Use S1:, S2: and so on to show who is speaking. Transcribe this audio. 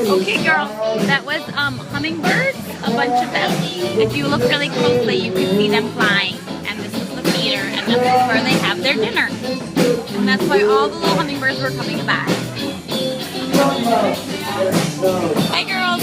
S1: Okay, girl, that was hummingbirds, a bunch of them. If you look really closely, you can see them flying. And this is the feeder, and this is where they have their dinner. And that's why all the little hummingbirds were coming back. Hi, girls.